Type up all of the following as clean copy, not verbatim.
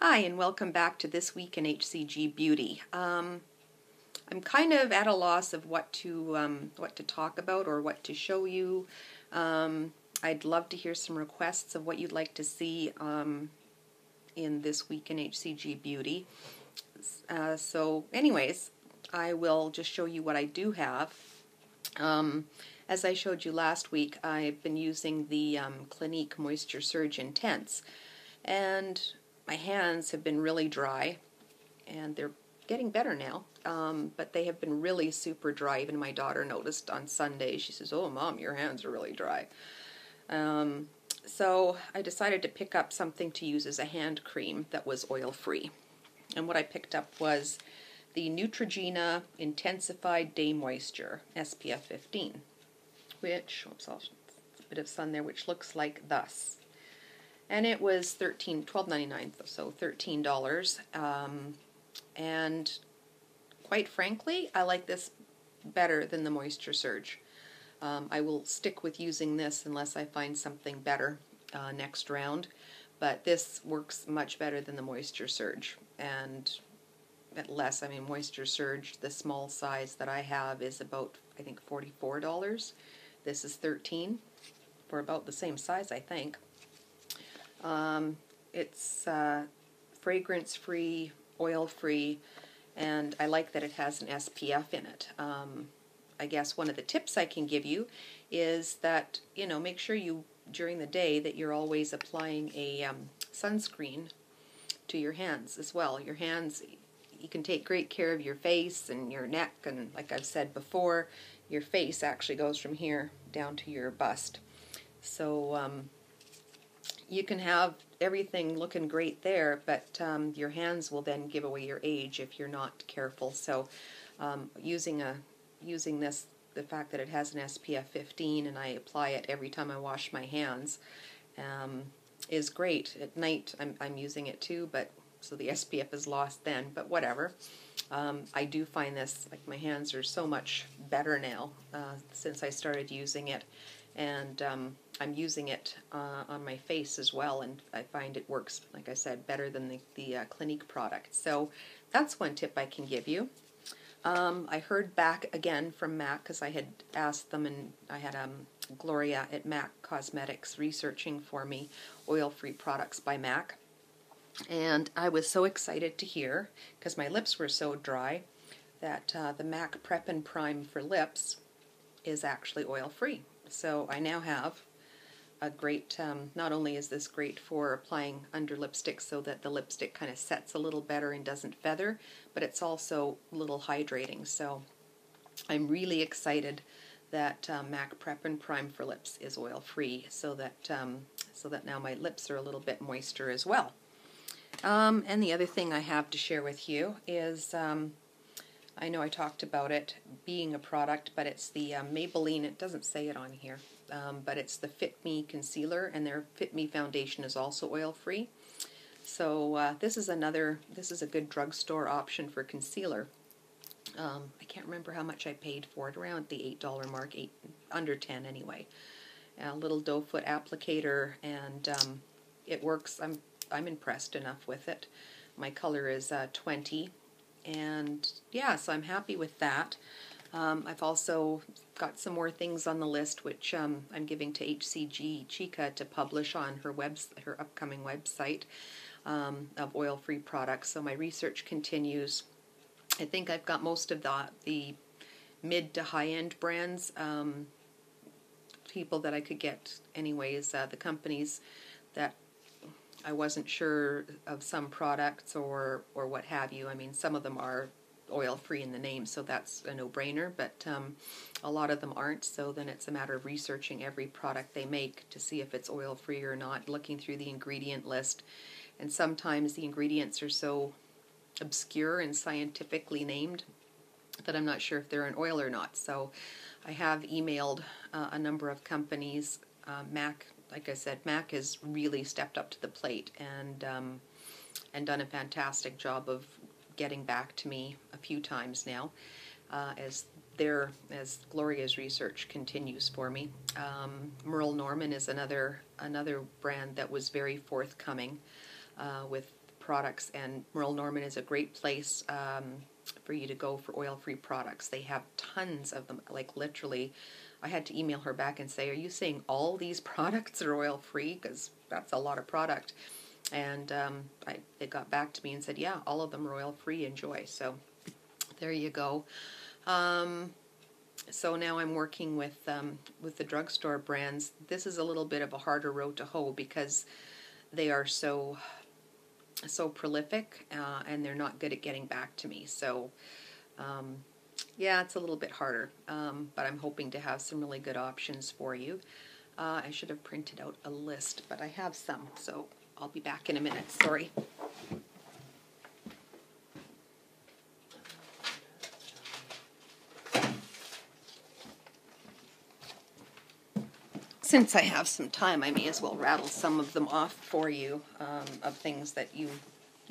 Hi, and welcome back to This Week in HCG Beauty. I'm kind of at a loss of what to talk about or what to show you. I'd love to hear some requests of what you'd like to see in This Week in HCG Beauty. So anyways, I will just show you what I do have. As I showed you last week, I've been using the Clinique Moisture Surge Intense, and my hands have been really dry, and they're getting better now, but they have been really super dry. Even my daughter noticed on Sunday. She says, "Oh, Mom, your hands are really dry." So I decided to pick up something to use as a hand cream that was oil-free. And what I picked up was the Neutrogena Intensified Day Moisture SPF 15, which, a bit of sun there, which looks like thus. And it was $12.99, so $13. And quite frankly, I like this better than the Moisture Surge. I will stick with using this unless I find something better next round. But this works much better than the Moisture Surge. And at less, Moisture Surge, the small size that I have is about, I think, $44. This is $13 for about the same size, I think. It's fragrance-free, oil-free, and I like that it has an SPF in it. I guess one of the tips I can give you is that, make sure you, during the day, that you're always applying a sunscreen to your hands as well. Your hands, you can take great care of your face and your neck, and like I've said before, your face actually goes from here down to your bust. So you can have everything looking great there, but your hands will then give away your age if you're not careful. So using this, the fact that it has an SPF 15 and I apply it every time I wash my hands, is great. At night I'm using it too, but so the SPF is lost then, but whatever. I do find this, like, my hands are so much better now since I started using it, and I'm using it on my face as well, and I find it works, like I said, better than the Clinique product. So that's one tip I can give you. I heard back again from MAC because I had asked them, and I had Gloria at MAC Cosmetics researching for me oil-free products by MAC. And I was so excited to hear, because my lips were so dry, that the MAC Prep and Prime for lips is actually oil-free. So I now have a great, not only is this great for applying under lipstick so that the lipstick kind of sets a little better and doesn't feather, but it's also a little hydrating. So I'm really excited that MAC Prep and Prime for lips is oil-free, so that now my lips are a little bit moister as well. And the other thing I have to share with you is, I know I talked about it being a product, but it's the Maybelline, it doesn't say it on here, but it's the Fit Me Concealer, and their Fit Me Foundation is also oil-free. So this is a good drugstore option for concealer. I can't remember how much I paid for it, around the $8 mark, under 10 anyway. A little doe foot applicator, and it works. I'm impressed enough with it. My color is 20, and yeah, so I'm happy with that. I've also got some more things on the list, which I'm giving to HCG Chica to publish on her upcoming website of oil-free products. So my research continues. I think I've got most of the mid to high-end brands, people that I could get anyways, the companies that I wasn't sure of some products or what have you. Some of them are oil-free in the name, so that's a no-brainer, but a lot of them aren't, so then it's a matter of researching every product they make to see if it's oil-free or not, looking through the ingredient list, and sometimes the ingredients are so obscure and scientifically named that I'm not sure if they're an oil or not. So I have emailed a number of companies. MAC, like I said, MAC has really stepped up to the plate and done a fantastic job of getting back to me a few times now, as Gloria's research continues for me. Merle Norman is another brand that was very forthcoming with products, and Merle Norman is a great place for you to go for oil-free products. They have tons of them, like literally. I had to email her back and say, are you saying all these products are oil-free? Because that's a lot of product. And they got back to me and said, yeah, all of them are oil-free, enjoy. So there you go. So now I'm working with the drugstore brands. This is a little bit of a harder road to hoe because they are so prolific, and they're not good at getting back to me. So yeah, it's a little bit harder, but I'm hoping to have some really good options for you. I should have printed out a list, but I have some, so I'll be back in a minute. Sorry. Since I have some time, I may as well rattle some of them off for you, of things that you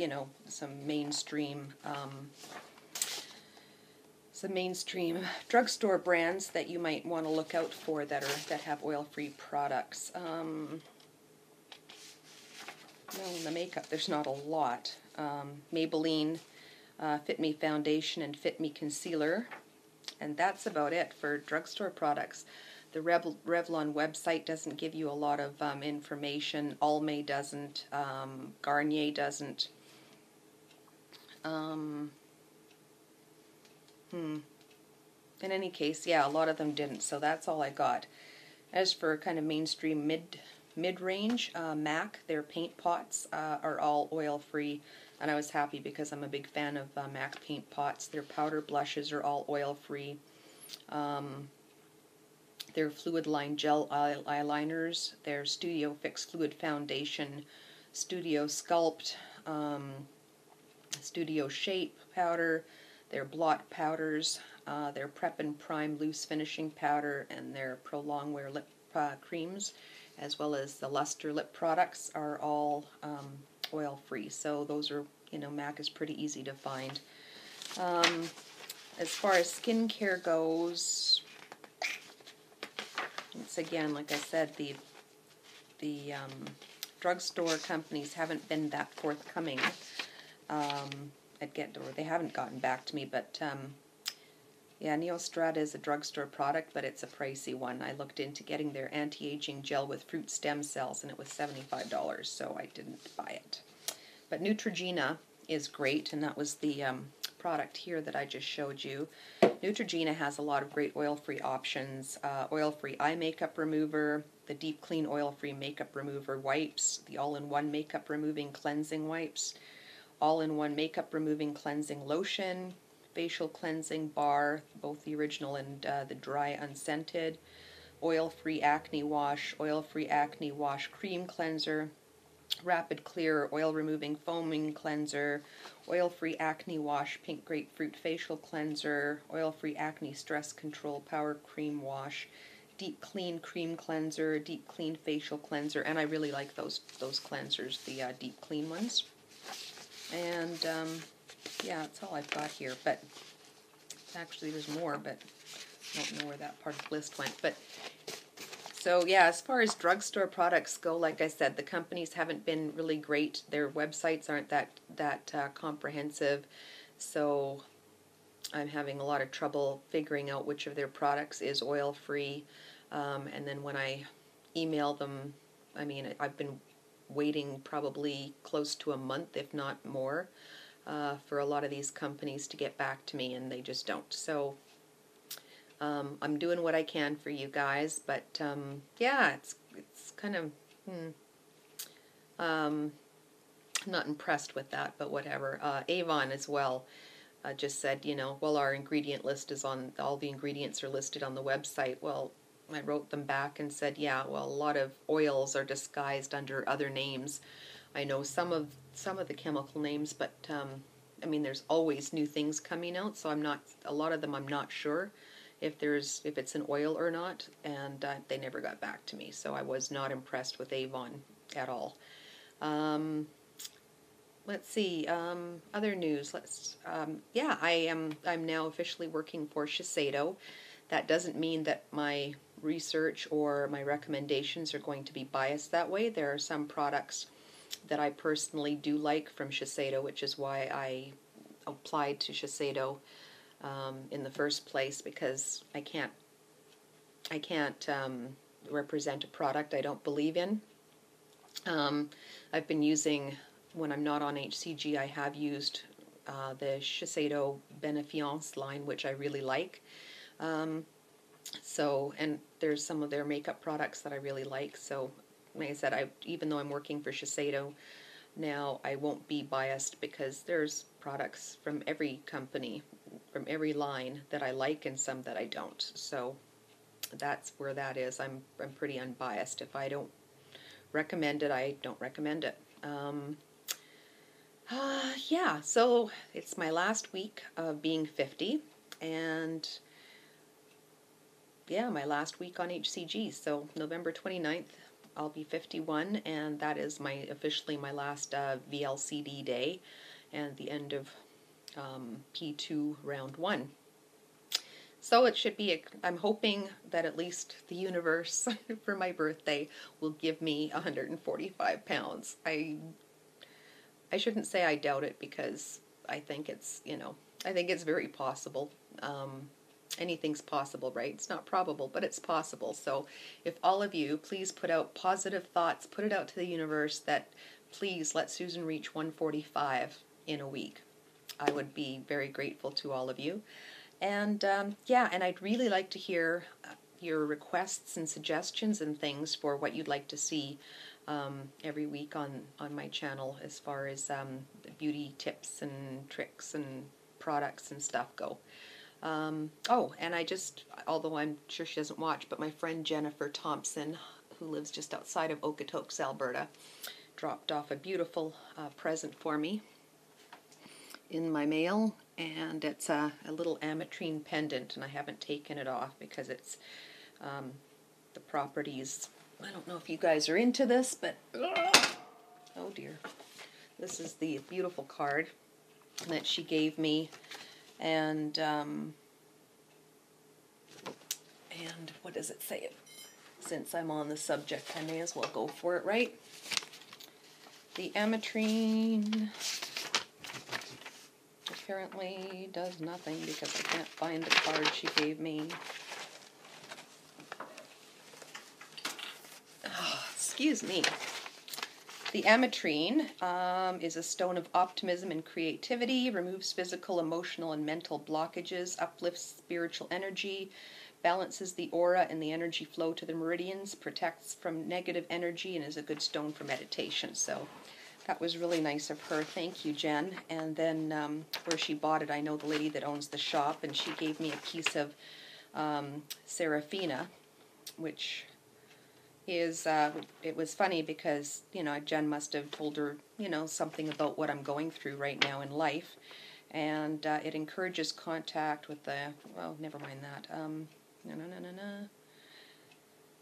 know, some mainstream drugstore brands that you might want to look out for that have oil-free products. Well, in the makeup, there's not a lot. Maybelline Fit Me Foundation and Fit Me Concealer, and that's about it for drugstore products. The Revlon website doesn't give you a lot of information. Almay doesn't. Garnier doesn't. In any case, yeah, a lot of them didn't, so that's all I got. As for kind of mainstream mid-range, MAC, their paint pots are all oil-free, and I was happy because I'm a big fan of MAC paint pots. Their powder blushes are all oil-free. Their Fluid Line Gel eyeliners, their Studio Fix Fluid Foundation, Studio Sculpt, Studio Shape powder, their blot powders, their Prep and Prime loose finishing powder, and their Pro Longwear lip creams, as well as the Luster lip products, are all oil-free. So those are, you know, MAC is pretty easy to find. As far as skincare goes, it's again, like I said, the drugstore companies haven't been that forthcoming. They haven't gotten back to me, but yeah, Neostrata is a drugstore product, but it's a pricey one. I looked into getting their anti-aging gel with fruit stem cells, and it was $75, so I didn't buy it. But Neutrogena is great, and that was the product here that I just showed you. Neutrogena has a lot of great oil-free options. Oil-free eye makeup remover, the Deep Clean oil-free makeup remover wipes, the all-in-one makeup removing cleansing wipes, all-in-one makeup removing cleansing lotion, facial cleansing bar, both the original and the dry unscented, oil-free acne wash cream cleanser, Rapid Clear oil removing foaming cleanser, oil-free acne wash pink grapefruit facial cleanser, oil-free acne stress control power cream wash, Deep Clean cream cleanser, Deep Clean facial cleanser, and I really like those cleansers, the Deep Clean ones. And yeah, that's all I've got here. But actually, there's more, but I don't know where that part of the list went. But so yeah, as far as drugstore products go, like I said, the companies haven't been really great. Their websites aren't that comprehensive, so I'm having a lot of trouble figuring out which of their products is oil-free. And then when I email them, I mean, I've been waiting probably close to a month, if not more, for a lot of these companies to get back to me, and they just don't. So I'm doing what I can for you guys, but yeah, it's kind of not impressed with that, but whatever. Avon as well just said, you know, well, our ingredient list is on, all the ingredients are listed on the website. Well, I wrote them back and said, yeah, well, a lot of oils are disguised under other names. I know some of the chemical names, but I mean, there's always new things coming out, so a lot of them I'm not sure if it's an oil or not, and they never got back to me, so I was not impressed with Avon at all. Let's see, other news. Yeah, I'm now officially working for Shiseido. That doesn't mean that my research or my recommendations are going to be biased that way. There are some products that I personally do like from Shiseido, which is why I applied to Shiseido in the first place, because I can't represent a product I don't believe in. I've been using, when I'm not on HCG, I have used the Shiseido Benefiance line, which I really like. So, and there's some of their makeup products that I really like. So, like I said, even though I'm working for Shiseido now, I won't be biased, because there's products from every company, from every line that I like, and some that I don't. So that's where that is. I'm pretty unbiased. If I don't recommend it, I don't recommend it. Yeah, so it's my last week of being 50, and yeah, my last week on HCG. So November 29th, I'll be 51, and that is officially my last VLCD day, and the end of P2 round 1. So it should be, I'm hoping that at least the universe for my birthday will give me 145 pounds. I shouldn't say I doubt it, because I think it's, I think it's very possible. Anything's possible, right? It's not probable, but it's possible. So if all of you please put out positive thoughts, put it out to the universe that please let Susan reach 145 in a week. I would be very grateful to all of you. And yeah, and I'd really like to hear your requests and suggestions and things for what you'd like to see every week on my channel, as far as the beauty tips and tricks and products and stuff go. Oh, and although I'm sure she doesn't watch, but my friend Jennifer Thompson, who lives just outside of Okotoks, Alberta, dropped off a beautiful present for me in my mail, and it's a little ametrine pendant, and I haven't taken it off because it's the properties. I don't know if you guys are into this, but oh dear, this is the beautiful card that she gave me, and what does it say? Since I'm on the subject, I may as well go for it, right? The ametrine apparently does nothing, because I can't find the card she gave me. Oh, excuse me. The ametrine is a stone of optimism and creativity, removes physical, emotional, and mental blockages, uplifts spiritual energy, balances the aura and the energy flow to the meridians, protects from negative energy, and is a good stone for meditation. So that was really nice of her. Thank you, Jen. And then where she bought it, I know the lady that owns the shop, and she gave me a piece of Serafina, which is, it was funny because, Jen must have told her, something about what I'm going through right now in life. And it encourages contact with the, well, never mind that.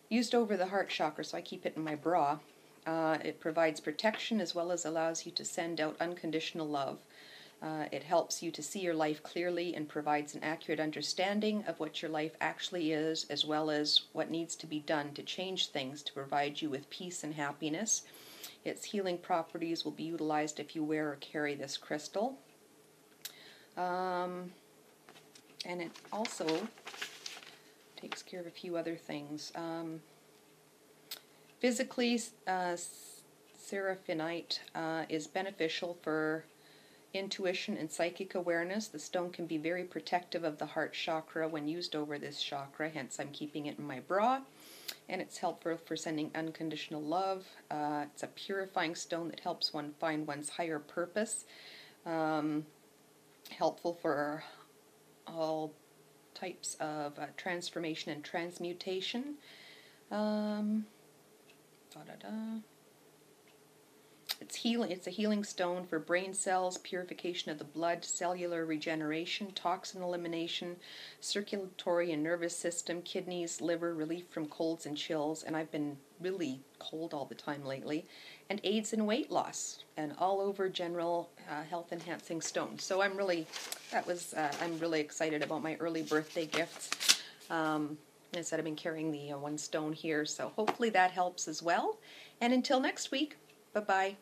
Used over the heart chakra, so I keep it in my bra. It provides protection as well as allows you to send out unconditional love. It helps you to see your life clearly and provides an accurate understanding of what your life actually is, as well as what needs to be done to change things to provide you with peace and happiness. Its healing properties will be utilized if you wear or carry this crystal. And it also takes care of a few other things. Physically, seraphinite is beneficial for intuition and psychic awareness. The stone can be very protective of the heart chakra when used over this chakra, hence I'm keeping it in my bra. And it's helpful for sending unconditional love. It's a purifying stone that helps one find one's higher purpose. Helpful for all types of transformation and transmutation. It's healing. It's a healing stone for brain cells, purification of the blood, cellular regeneration, toxin elimination, circulatory and nervous system, kidneys, liver, relief from colds and chills, and I've been really cold all the time lately, and aids in weight loss, and all over general health enhancing stones. So I'm really excited about my early birthday gifts. I said I've been carrying the one stone here, so hopefully that helps as well. And until next week, bye-bye.